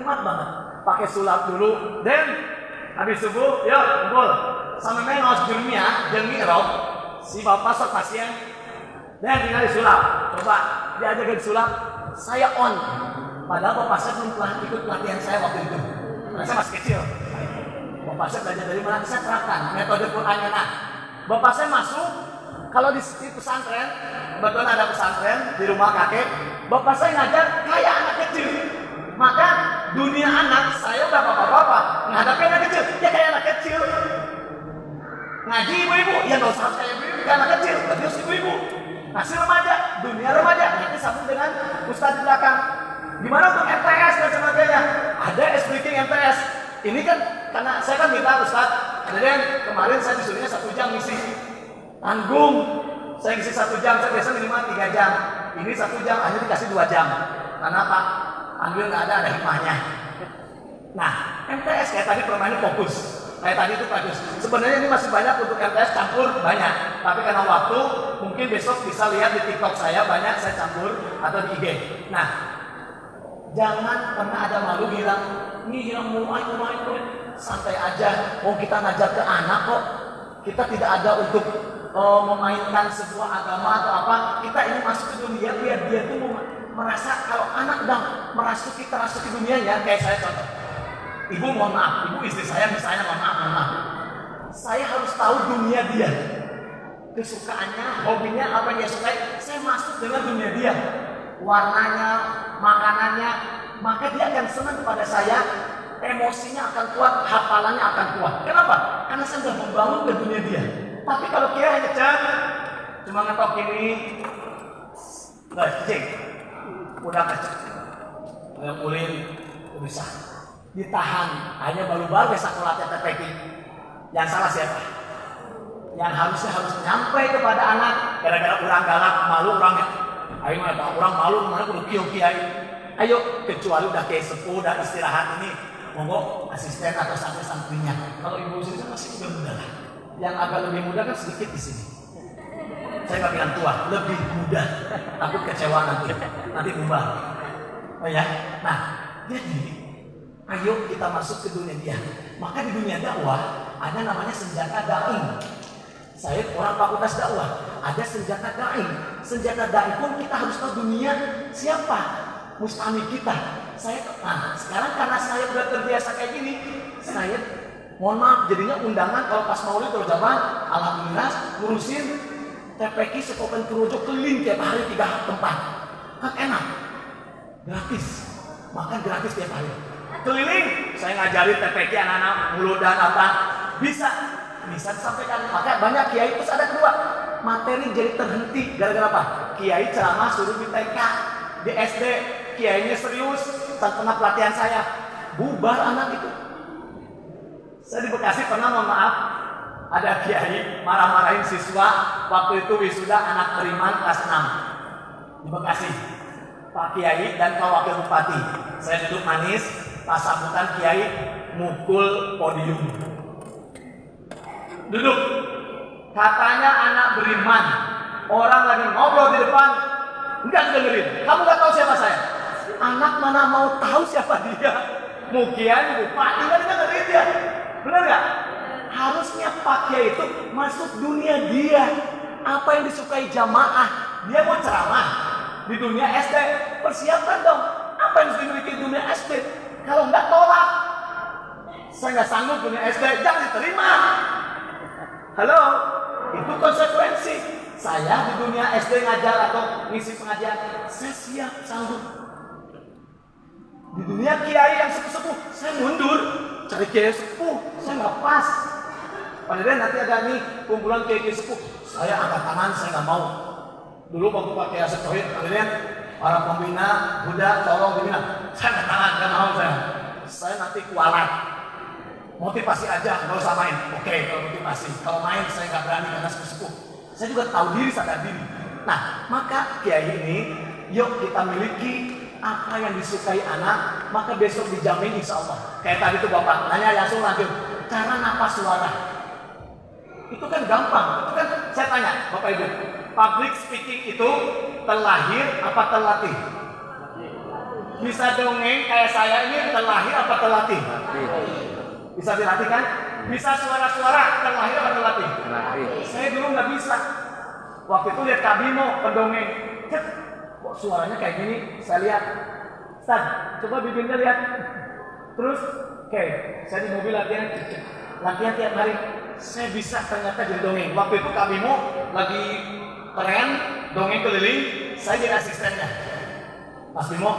nikmat banget. Pakai sulap dulu, dan habis subuh, yuk kumpul. Sampai mengos dunia, jenggi rob, si bapak sok pasien, dan tinggal disulap. Coba diajakin sulap, saya on. Padahal bapak saya belum pernah ikut pelatihan saya waktu itu. Karena saya masih kecil. Bapak saya belajar dari mana? Saya terapkan metode Qurannya. Nah, bapak saya masuk, kalau di pesantren, kebetulan ada pesantren di rumah kakek, bapak saya ngajar kayak anak kecil. Maka dunia anak, saya udah bapak-bapak, ngadapin anak kecil, ya kayak anak kecil. Ngaji ibu-ibu, ya nggak usah kayak ibu-ibu, kayak anak kecil, berarti harus ibu-ibu. Ngasih remaja, dunia remaja, nanti sambung dengan ustadz di belakang. Gimana untuk MTS dan sebagainya? Ada speaking MTS. Ini kan, karena saya kan minta ustadz, kemudian kemarin saya disuruhnya 1 jam ngisi. Tanggung, saya ngisi 1 jam, saya biasa minimal 3 jam. Ini 1 jam, hanya dikasih 2 jam. Karena apa? Ambil nggak ada hikmahnya. Nah, MTS kayak tadi permainnya fokus. Kayak tadi itu bagus. Sebenarnya ini masih banyak untuk MTS campur banyak. Tapi karena waktu, mungkin besok bisa lihat di TikTok saya banyak saya campur atau di IG. Nah, jangan pernah ada malu bilang, ini yang mulai santai aja. Oh kita ngajar ke anak kok. Kita tidak ada untuk memainkan sebuah agama atau apa. Kita ini masuk ke dunia biar dia tuh merasa kalau anak udah merasuki dunianya. Kayak saya contoh, ibu mohon maaf, ibu istri saya misalnya mohon maaf. Saya harus tahu dunia dia, kesukaannya, hobinya, apa yang dia sukai. Saya masuk dengan dunia dia, warnanya, makanannya, maka dia akan senang kepada saya. Emosinya akan kuat, hafalannya akan kuat. Kenapa? Karena saya sudah membangun ke dunia dia. Tapi kalau dia hanya cuma ngetok ini, nggak cicing, udah kecil, nggak boleh bisa ditahan. Hanya baru-baru sekolah TPK. Yang salah siapa? Yang harusnya harus nyampe kepada anak. Gara-gara orang galak, malu orangnya. Ayo mana orang malu, mana kudu kiai. Ayo, kecuali udah kayak sepuh, udah istirahat ini, monggo asisten atau santri-santrinya. Kalau ibu istri masih muda lah. Yang agak lebih muda kan sedikit di sini. Saya nggak bilang tua, lebih muda. Takut kecewa nanti bubar. Oh ya, nah jadi ayo kita masuk ke dunia dia. Maka di dunia dakwah ada namanya senjata dai. Saya orang fakultas dakwah, ada senjata dai. Senjata dai pun kita harus tahu dunia siapa mustami kita. Nah, sekarang karena saya udah terbiasa kayak gini, saya mohon maaf jadinya undangan kalau pas maulid terus zaman, alhamdulillah ngurusin TPK Sekopen Purworejo keliling tiap hari 3 tempat. Kan enak, gratis, makan gratis tiap hari. Keliling, saya ngajarin TPK anak-anak mulut dan apa bisa disampaikan. Maka banyak kiai terus ada 2 materi jadi terhenti gara-gara apa? Kiai ceramah suruh di TK, di SD, kiainya serius, tanpa pelatihan saya, bubar anak itu. Saya di Bekasi pernah mohon maaf, ada kiai marah-marahin siswa waktu itu wisuda anak beriman kelas 6 di Bekasi. Pak Kiai dan Pak Wakil Bupati, saya duduk manis, pas sambutan kiai mukul podium. Duduk, katanya anak beriman, orang lagi ngobrol di depan, enggak dengerin. Kamu nggak tahu siapa saya? Anak mana mau tahu siapa dia? Mukian bupati nggak dengerin dia, benar nggak? Harusnya Pak Kiai itu masuk dunia dia. Apa yang disukai jamaah? Dia mau ceramah di dunia SD, persiapkan dong. Apa yang dimiliki dunia SD? Kalau nggak tolak, saya nggak sanggup dunia SD, jangan diterima. Halo, itu konsekuensi. Saya di dunia SD ngajar atau ngisi pengajian, saya siap sanggup. Di dunia kiai yang sepuh-sepuh, saya mundur. Cari kiai sepuh, saya nggak pas. Padahal nanti ada nih kumpulan kiai sepuh, saya angkat tangan, saya nggak mau. Dulu waktu pakai aset tauhid, kemudian para pembina Buddha tolong dibina, saya angkat tangan, nggak mau saya. Saya nanti kualat. Motivasi aja, nggak usah main. Oke, kalau motivasi, kalau main saya nggak berani karena sepuh-sepuh. Saya juga tahu diri, sadar diri. Nah, maka kiai ini, yuk kita miliki apa yang disukai anak, maka besok dijamin insya Allah. Kayak tadi tuh Bapak, nanya langsung lanjut, cara napas suara. Itu kan gampang, itu kan saya tanya Bapak Ibu, public speaking itu terlahir apa terlatih? bisa dongeng kayak saya ini terlahir apa terlatih? Bisa dilatih kan? Bisa suara-suara terlahir apa terlatih? Saya dulu nggak bisa. Waktu itu lihat Kak Bimo pendongeng, kok suaranya kayak gini? Saya lihat, Ustaz, coba bibirnya lihat. Terus, oke, saya di mobil latihan tiap hari. Saya bisa ternyata jadi dongeng. Waktu itu Kak Bimo lagi keren, dongeng keliling, saya jadi asistennya. Mas Bimo,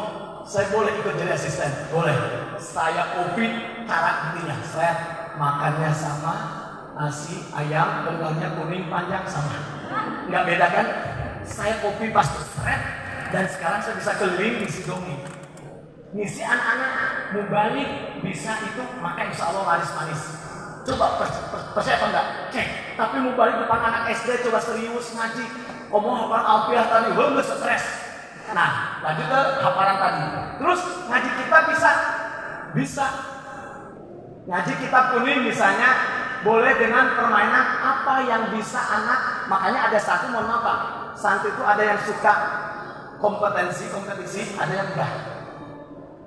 saya boleh ikut jadi asisten? Boleh. Saya kopi cara intinya. Saya makannya sama, nasi ayam, telurnya kuning panjang sama. Nggak beda kan? Saya kopi pas seret, dan sekarang saya bisa keliling ngisi dongeng. Ngisi anak-anak, mau balik bisa itu, maka insya Allah laris manis. Coba percaya apa enggak? Cek. Tapi mau balik depan anak SD, coba serius ngaji. Ngomong hafalan Alfiah tadi, belum stres. Nah, lanjut ke hafalan tadi. Terus ngaji kita bisa. Ngaji kitab kuning misalnya boleh dengan permainan apa yang bisa anak. Makanya ada satu, mohon maaf Pak, santri itu ada yang suka kompetisi, ada yang enggak.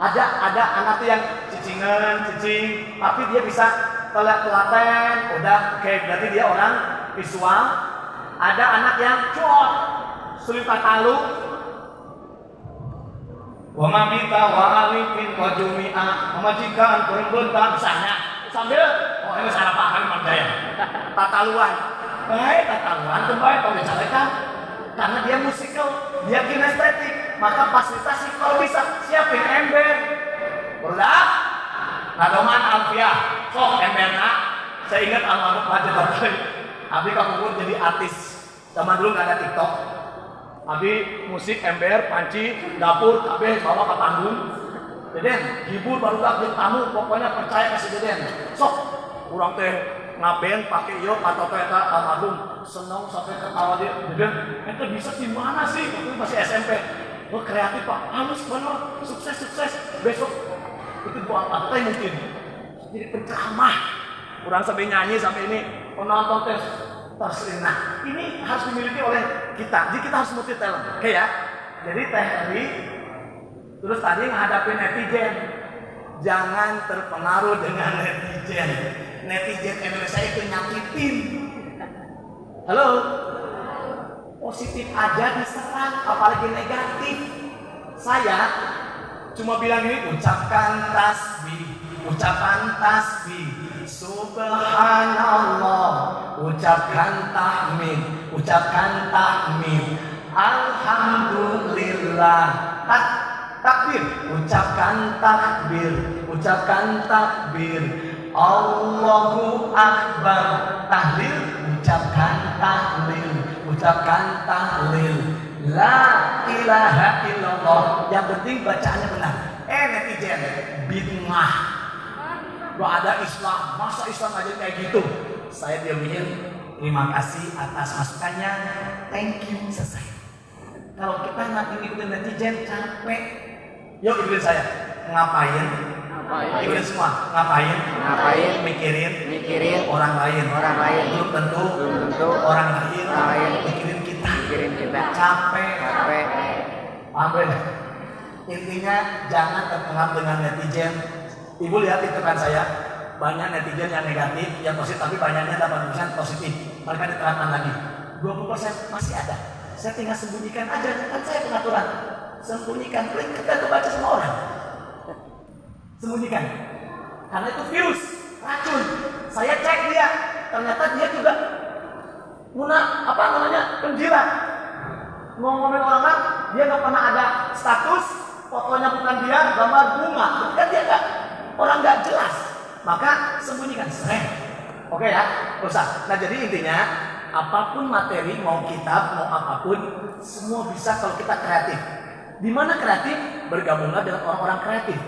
Ada anak yang cicing, tapi dia bisa telaten, udah oke, berarti dia orang visual. Ada anak yang cuak, sulit talu. Wa mamita wa alifin wa jumi'a, pemajikan perempuan misalnya sambil ini salah paham mandaya. Tataluan, tataluan kembali kalau dicalekan karena dia musikal, dia kinestetik, maka fasilitasi kalau bisa siapin ember, produk, nadoman Alfiah, sok emberna. Saya ingat almarhum Pak Jokowi, Abi kamu jadi artis. Zaman dulu nggak ada TikTok. Abi musik ember, panci, dapur, kabeh bawa ke panggung. Deden, hibur baru jadi tamu, pokoknya percaya kasih Deden. Sok, kurang teh ngaben pakai yo atau kayak almarhum seneng sampai ketawa dia. Deden, itu bisa di mana sih? Itu masih SMP. Oh kreatif Pak, halus bener, sukses. Besok itu buat apa? Mungkin jadi penceramah. Kurang sampai nyanyi sampai ini penonton tes. Nah, ini harus dimiliki oleh kita. Jadi kita harus multi talent. Oke ya. Jadi teknik. Terus tadi menghadapi netizen. Jangan terpengaruh dengan netizen. Netizen Indonesia itu nyakitin. Halo. Positif aja diserang, apalagi negatif. Saya cuma bilang ini, ucapkan tasbih, subhanallah, ucapkan tahmid, alhamdulillah, takbir, ucapkan takbir, Allahu akbar, tahlil, ucapkan tahlil, la ilaha illallah. Yang penting bacaannya benar. Netizen bid'ah. Gak ada Islam, masa Islam aja kayak gitu? Saya diamin, terima kasih atas masukannya, thank you, selesai. Kalau kita ngikutin netizen capek. Yuk ikutin saya, ngapain? Ikutin semua, ngapain? Mikirin orang lain. Belum tentu orang lain mikirin kita. Capek. Paham? Intinya jangan terpengaruh dengan netizen. Ibu lihat itu kan saya, banyak netizen yang negatif, yang positif, tapi banyaknya 80% positif. Mereka diterapkan lagi. 20% masih ada. Saya tinggal sembunyikan aja, kan saya pengaturan. Sembunyikan, kita kebaca semua orang. Sembunyikan. Karena itu virus, racun. Saya cek dia, ternyata dia juga penjilat. Ngomongin orang, dia nggak pernah ada status, fotonya bukan dia, gambar bunga, kan dia orang nggak jelas, maka sembunyikan. Oke ya, usah. Nah jadi intinya apapun materi, mau kitab, mau apapun, semua bisa kalau kita kreatif. Di mana kreatif? Bergabunglah dengan orang-orang kreatif.